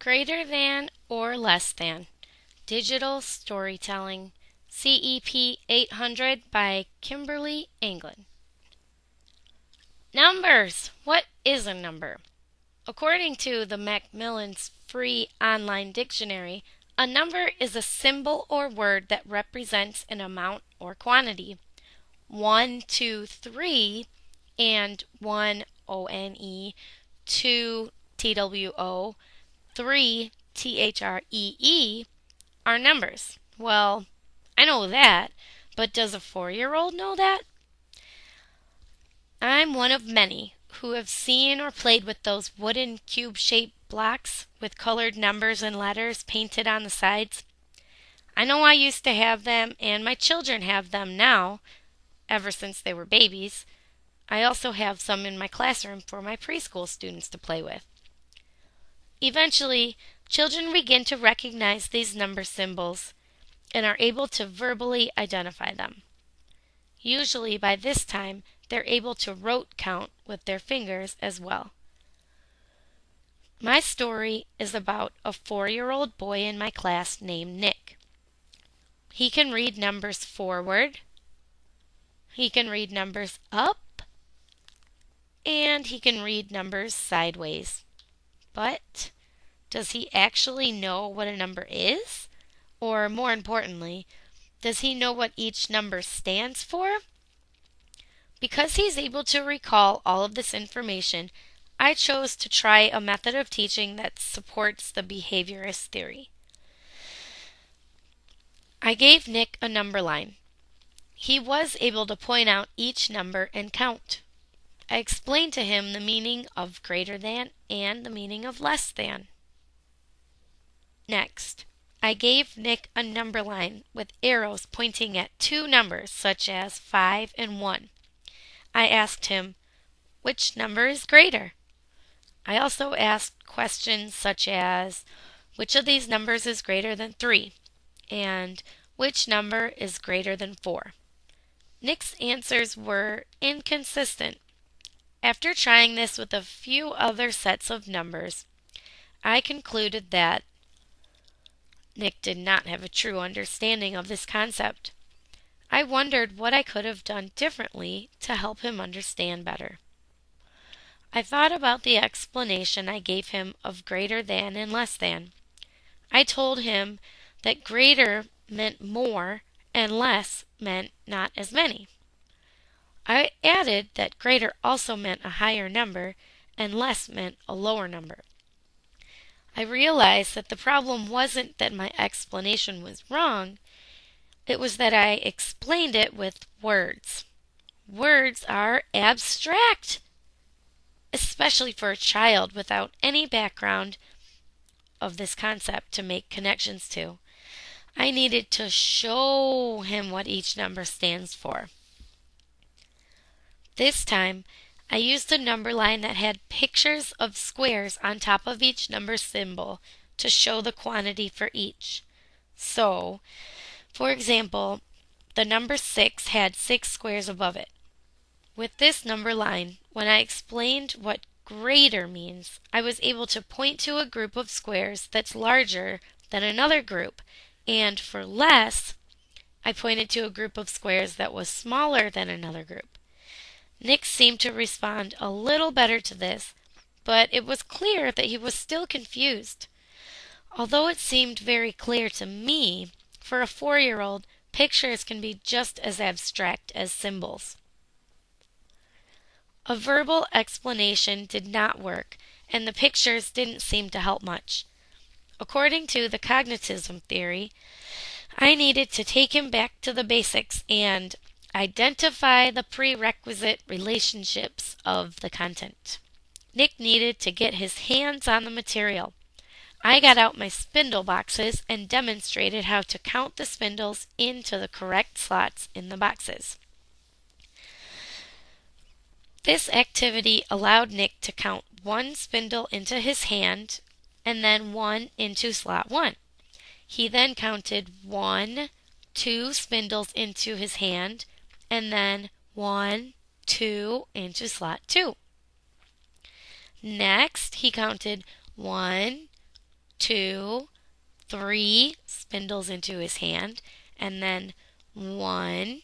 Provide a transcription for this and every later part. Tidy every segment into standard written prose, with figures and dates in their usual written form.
Greater than or less than. Digital Storytelling. CEP 800 by Kimberly England. Numbers. What is a number? According to the Macmillan's free online dictionary, a number is a symbol or word that represents an amount or quantity. 1, 2, 3, and 1, O-N-E, 2, T-W-O, 3, T-H-R-E-E, are numbers. Well, I know that, but does a 4-year-old know that? I'm one of many who have seen or played with those wooden cube-shaped blocks with colored numbers and letters painted on the sides. I know I used to have them, and my children have them now, ever since they were babies. I also have some in my classroom for my preschool students to play with. Eventually, children begin to recognize these number symbols and are able to verbally identify them. Usually by this time, they're able to rote count with their fingers as well. My story is about a 4-year-old boy in my class named Nick. He can read numbers forward, he can read numbers up, and he can read numbers sideways. But does he actually know what a number is? Or more importantly, does he know what each number stands for? Because he's able to recall all of this information, I chose to try a method of teaching that supports the behaviorist theory. I gave Nick a number line. He was able to point out each number and count. I explained to him the meaning of greater than and the meaning of less than. Next, I gave Nick a number line with arrows pointing at two numbers such as 5 and 1. I asked him, which number is greater? I also asked questions such as, which of these numbers is greater than 3? And which number is greater than 4? Nick's answers were inconsistent. After trying this with a few other sets of numbers, I concluded that Nick did not have a true understanding of this concept. I wondered what I could have done differently to help him understand better. I thought about the explanation I gave him of greater than and less than. I told him that greater meant more and less meant not as many. I added that greater also meant a higher number and less meant a lower number. I realized that the problem wasn't that my explanation was wrong, it was that I explained it with words. Words are abstract, especially for a child without any background of this concept to make connections to. I needed to show him what each number stands for. This time, I used a number line that had pictures of squares on top of each number symbol to show the quantity for each. So, for example, the number 6 had 6 squares above it. With this number line, when I explained what greater means, I was able to point to a group of squares that's larger than another group, and for less, I pointed to a group of squares that was smaller than another group. Nick seemed to respond a little better to this, but it was clear that he was still confused. Although it seemed very clear to me, for a 4-year-old, pictures can be just as abstract as symbols. A verbal explanation did not work, and the pictures didn't seem to help much. According to the cognitism theory, I needed to take him back to the basics and identify the prerequisite relationships of the content. Nick needed to get his hands on the material. I got out my spindle boxes and demonstrated how to count the spindles into the correct slots in the boxes. This activity allowed Nick to count 1 spindle into his hand and then 1 into slot 1. He then counted 1, 2 spindles into his hand and then 1, 2 into slot 2. Next, he counted 1, 2, 3 spindles into his hand, and then 1,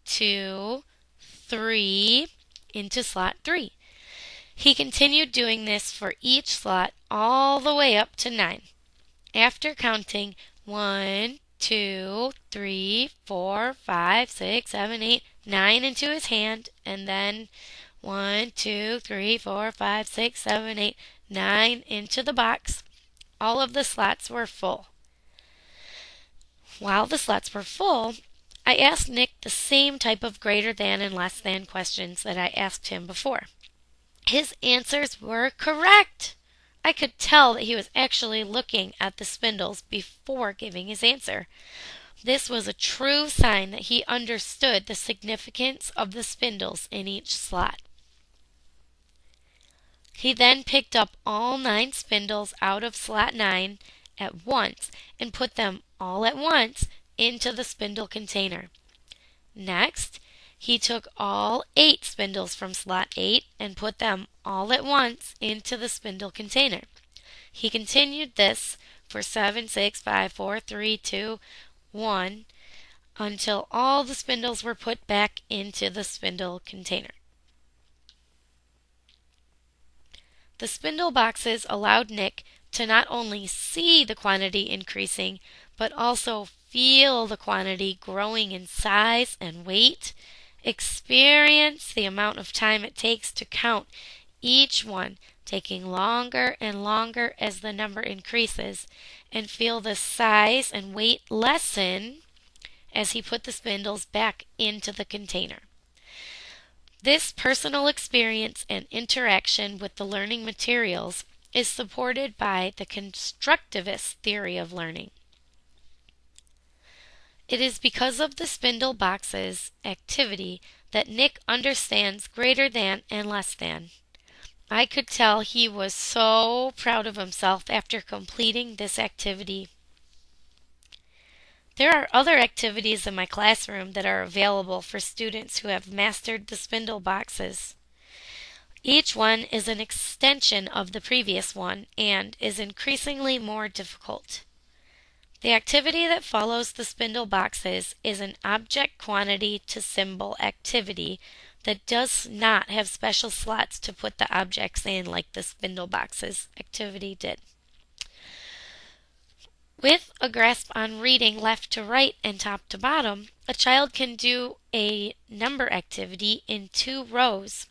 2, 3 into slot 3. He continued doing this for each slot all the way up to 9. After counting 1, 2, 3, 4, 5, 6, 7, 8, 9 into his hand, and then 1, 2, 3, 4, 5, 6, 7, 8, 9 into the box, all of the slots were full. While the slots were full, I asked Nick the same type of greater than and less than questions that I asked him before. His answers were correct. I could tell that he was actually looking at the spindles before giving his answer. This was a true sign that he understood the significance of the spindles in each slot. He then picked up all 9 spindles out of slot 9 at once and put them all at once into the spindle container. Next, he took all 8 spindles from slot 8 and put them all at once into the spindle container. He continued this for 7, 6, 5, 4, 3, 2, 1 until all the spindles were put back into the spindle container. The spindle boxes allowed Nick to not only see the quantity increasing, but also feel the quantity growing in size and weight, experience the amount of time it takes to count each one, taking longer and longer as the number increases, and feel the size and weight lessen as he put the spindles back into the container. This personal experience and interaction with the learning materials is supported by the constructivist theory of learning. It is because of the spindle boxes activity that Nick understands greater than and less than. I could tell he was so proud of himself after completing this activity. There are other activities in my classroom that are available for students who have mastered the spindle boxes. Each one is an extension of the previous one and is increasingly more difficult. The activity that follows the spindle boxes is an object quantity to symbol activity that does not have special slots to put the objects in like the spindle boxes activity did. With a grasp on reading left to right and top to bottom, a child can do a number activity in 2 rows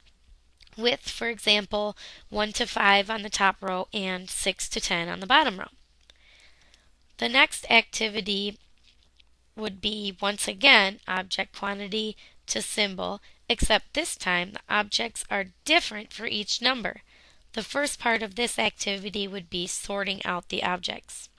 with, for example, 1 to 5 on the top row and 6 to 10 on the bottom row. The next activity would be, once again, object quantity to symbol, except this time the objects are different for each number. The first part of this activity would be sorting out the objects.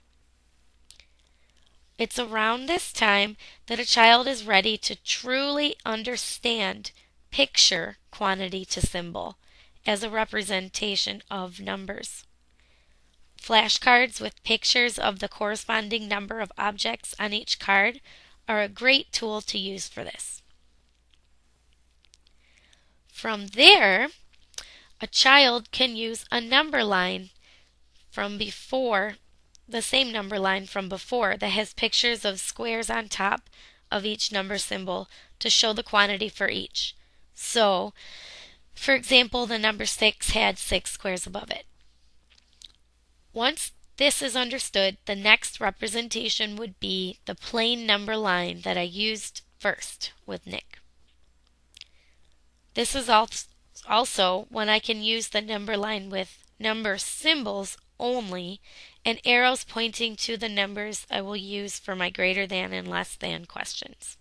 It's around this time that a child is ready to truly understand picture quantity to symbol as a representation of numbers. Flashcards with pictures of the corresponding number of objects on each card are a great tool to use for this. From there, a child can use a number line from before, the same number line from before that has pictures of squares on top of each number symbol to show the quantity for each. So, for example, the number 6 had 6 squares above it. Once this is understood, the next representation would be the plain number line that I used first with Nick. This is also when I can use the number line with number symbols only and arrows pointing to the numbers I will use for my greater than and less than questions.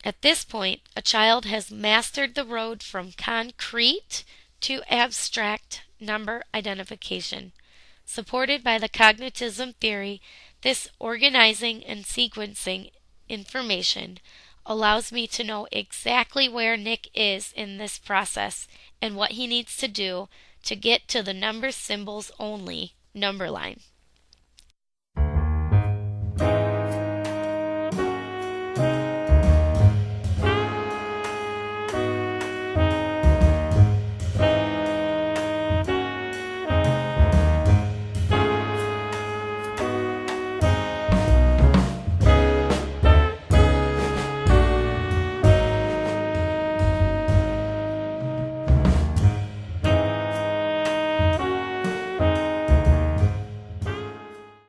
At this point, a child has mastered the road from concrete to abstract number identification. Supported by the cognitism theory, this organizing and sequencing information allows me to know exactly where Nick is in this process and what he needs to do to get to the number symbols only number line.